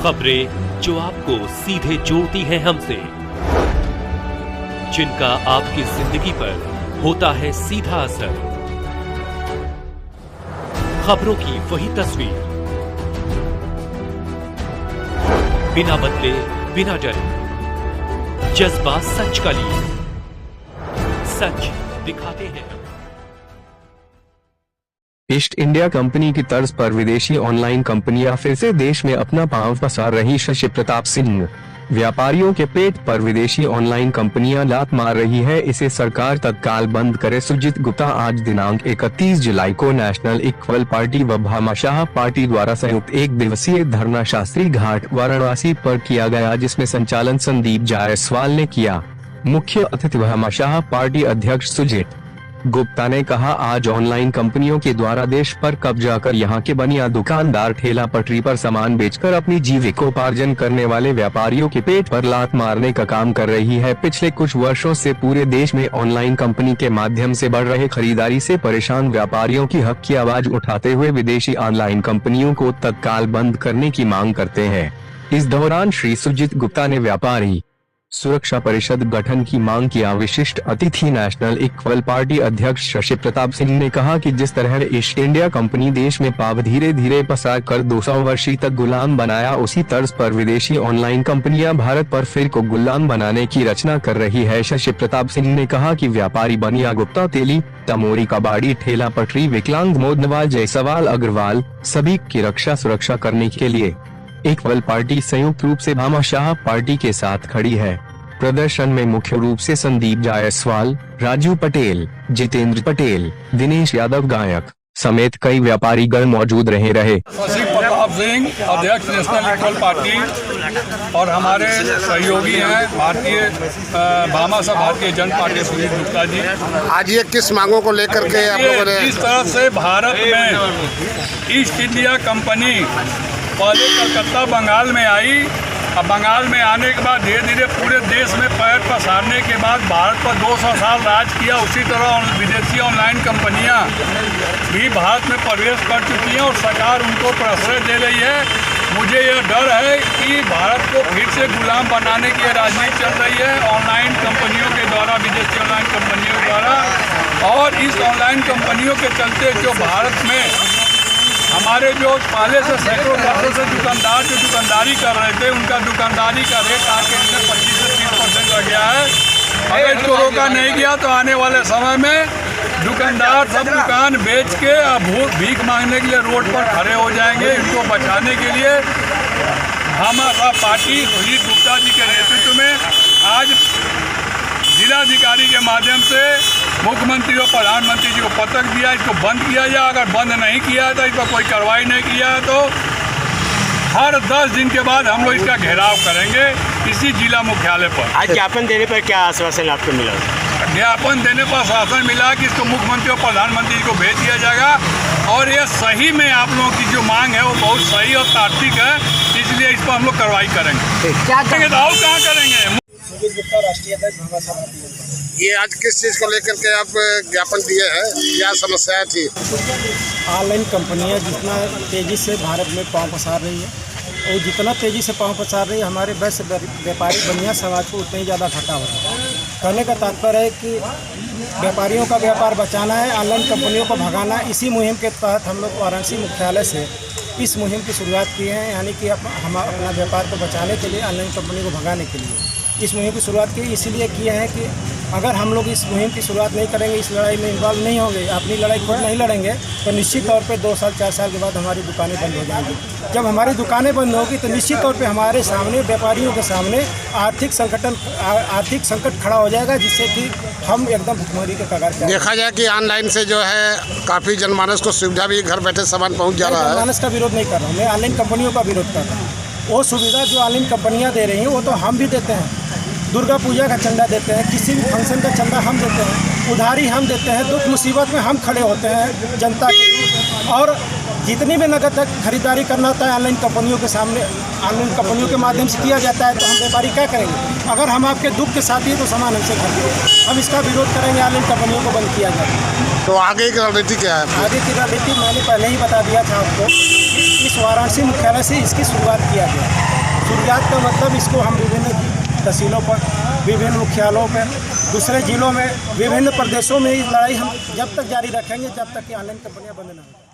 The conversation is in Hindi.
खबरें जो आपको सीधे जोड़ती हैं हमसे, जिनका आपकी जिंदगी पर होता है सीधा असर। खबरों की वही तस्वीर, बिना बदले बिना डरे, जज्बा सच का लिए, सच दिखाते हैं। ईस्ट इंडिया कंपनी की तर्ज पर विदेशी ऑनलाइन कंपनियां फिर से देश में अपना पांव पसार रही। शशि प्रताप सिंह, व्यापारियों के पेट पर विदेशी ऑनलाइन कंपनियां लात मार रही है, इसे सरकार तत्काल बंद करे। सुजीत गुप्ता, आज दिनांक 31 जुलाई को नेशनल इक्वल पार्टी व भामाशाह पार्टी द्वारा संयुक्त एक दिवसीय धरना शास्त्री घाट वाराणसी पर किया गया, जिसमें संचालन संदीप जायसवाल ने किया। मुख्य अतिथि भामाशाह पार्टी अध्यक्ष सुजीत गुप्ता ने कहा, आज ऑनलाइन कंपनियों के द्वारा देश पर कब्जा कर यहां के बनिया दुकानदार ठेला पटरी पर सामान बेचकर अपनी जीविकोपार्जन करने वाले व्यापारियों के पेट पर लात मारने का काम कर रही है। पिछले कुछ वर्षों से पूरे देश में ऑनलाइन कंपनी के माध्यम से बढ़ रहे खरीदारी से परेशान व्यापारियों की हक की आवाज उठाते हुए विदेशी ऑनलाइन कंपनियों को तत्काल बंद करने की मांग करते हैं। इस दौरान श्री सुजीत गुप्ता ने व्यापारी सुरक्षा परिषद गठन की मांग किया। विशिष्ट अतिथि नेशनल इक्वल पार्टी अध्यक्ष शशि प्रताप सिंह ने कहा कि जिस तरह ईस्ट इंडिया कंपनी देश में पाव धीरे धीरे पसार कर 200 वर्षी तक गुलाम बनाया, उसी तर्ज पर विदेशी ऑनलाइन कंपनियां भारत पर फिर को गुलाम बनाने की रचना कर रही है। शशि प्रताप सिंह ने कहा कि व्यापारी बनिया गुप्ता, तेली, तमोरी, कबाड़ी, ठेला पटरी, विकलांग, मोदनवाल, जायसवाल, अग्रवाल सभी की रक्षा सुरक्षा करने के लिए इक्वल पार्टी संयुक्त रूप से भामाशाह पार्टी के साथ खड़ी है। प्रदर्शन में मुख्य रूप से संदीप जायसवाल, राजू पटेल, जितेंद्र पटेल, दिनेश यादव गायक समेत कई व्यापारी गण मौजूद रहे। शशि प्रताप सिंह, अध्यक्ष नेशनल इक्वल पार्टी, और हमारे सहयोगी हैं भारतीय भामाशाह भारतीय जनता पार्टी सुजीत गुप्ता जी। आज ये किस मांगों को लेकर के आप लोगों ने? इस तरह से भारत में ईस्ट इंडिया कंपनी पहले कलकत्ता बंगाल में आई, अब बंगाल में आने के बाद धीरे धीरे पूरे देश में पैर पसारने के बाद भारत पर 200 साल राज किया। उसी तरह विदेशी ऑनलाइन कंपनियां भी भारत में प्रवेश कर चुकी हैं और सरकार उनको प्रश्रय दे रही है। मुझे यह डर है कि भारत को फिर से गुलाम बनाने की राजनीति चल रही है ऑनलाइन कंपनियों के द्वारा, विदेशी ऑनलाइन कंपनियों द्वारा। और इस ऑनलाइन कंपनियों के चलते जो भारत में हमारे जो पहले से सैकड़ों वर्षों से दुकानदार जो दुकानदारी कर रहे थे, उनका दुकानदारी का रेट आके 25 से 30% रह गया है। अगर इसको रोका नहीं गया तो आने वाले समय में दुकानदार सब दुकान बेच के भीख मांगने के लिए रोड पर खड़े हो जाएंगे। इनको बचाने के लिए भामाशाह पार्टी सुजीत गुप्ता जी के नेतृत्व में आज जिलाधिकारी के माध्यम से मुख्यमंत्री और प्रधानमंत्री जी को पत्र दिया, इसको बंद किया जाए। अगर बंद नहीं किया तो इस पर कोई कार्रवाई नहीं किया तो हर 10 दिन के बाद हम लोग इसका घेराव करेंगे इसी जिला मुख्यालय पर। आज ज्ञापन देने पर क्या आश्वासन आपको मिला? ज्ञापन देने पर आश्वासन मिला कि इसको मुख्यमंत्री और प्रधानमंत्री जी को भेज दिया जाएगा। और ये सही में आप लोगों की जो मांग है वो बहुत सही और तार्किक है, इसलिए इस पर हम लोग कार्रवाई करेंगे। क्या करेंगे? कहाँ करेंगे? ये आज किस चीज़ को लेकर के आप ज्ञापन दिए हैं? क्या समस्याएं थी? ऑनलाइन कंपनियां जितना तेज़ी से भारत में पांव पसार रही है और जितना तेज़ी से पांव पसार रही है, हमारे वैश्य व्यापारी बनिया समाज को उतना ही ज़्यादा घाटा हो रहा है। कहने का तात्पर्य है कि व्यापारियों का व्यापार बचाना है, ऑनलाइन कंपनियों को भगाना है। इसी मुहिम के तहत हम लोग वाराणसी मुख्यालय से इस मुहिम की शुरुआत की है, यानी कि हम अपना व्यापार को बचाने के लिए, ऑनलाइन कंपनी को भगाने के लिए इस मुहिम की शुरुआत की। इसीलिए किए हैं कि अगर हम लोग इस मुहिम की शुरुआत नहीं करेंगे, इस लड़ाई में इन्वॉल्व नहीं होंगे, अपनी लड़ाई खुद नहीं लड़ेंगे, तो निश्चित तौर पे 2 साल 4 साल के बाद हमारी दुकानें बंद हो जाएंगी। जब हमारी दुकानें बंद होगी तो निश्चित तौर पे हमारे सामने, व्यापारियों के सामने आर्थिक संकट खड़ा हो जाएगा, जिससे कि हम एकदम भुखमरी के कगार पर। देखा जाए कि ऑनलाइन से जो है काफ़ी जनमानस को सुविधा भी, घर बैठे सामान पहुँच जा रहा है। जनमानस का विरोध नहीं कर रहा हूँ मैं, ऑनलाइन कंपनियों का विरोध कर रहा हूँ। वो सुविधा जो ऑनलाइन कंपनियाँ दे रही हैं वो तो हम भी देते हैं। दुर्गा पूजा का चंदा देते हैं, किसी भी फंक्शन का चंदा हम देते हैं, उधारी हम देते हैं, दुख मुसीबत में हम खड़े होते हैं जनता के लिए। और जितनी भी नकद तक खरीदारी करना होता है ऑनलाइन कंपनियों के सामने, ऑनलाइन कंपनियों के माध्यम से किया जाता है, तो हम व्यापारी क्या करेंगे? अगर हम आपके दुख के साथी हैं तो सामान हमसे खरीदें। हम इसका विरोध करेंगे, ऑनलाइन कंपनियों को बंद किया जाए। तो आगे की रणनीति क्या है? आगे की रणनीति मैंने पहले ही बता दिया था आपको कि इस वाराणसी मुख्यालय से इसकी शुरुआत किया गया। शुरुआत का मतलब इसको हम विभिन्न तहसीलों पर, विभिन्न मुख्यालयों पर, दूसरे जिलों में, विभिन्न प्रदेशों में इस लड़ाई हम जब तक जारी रखेंगे जब तक कि ऑनलाइन कंपनियां बंद न हो।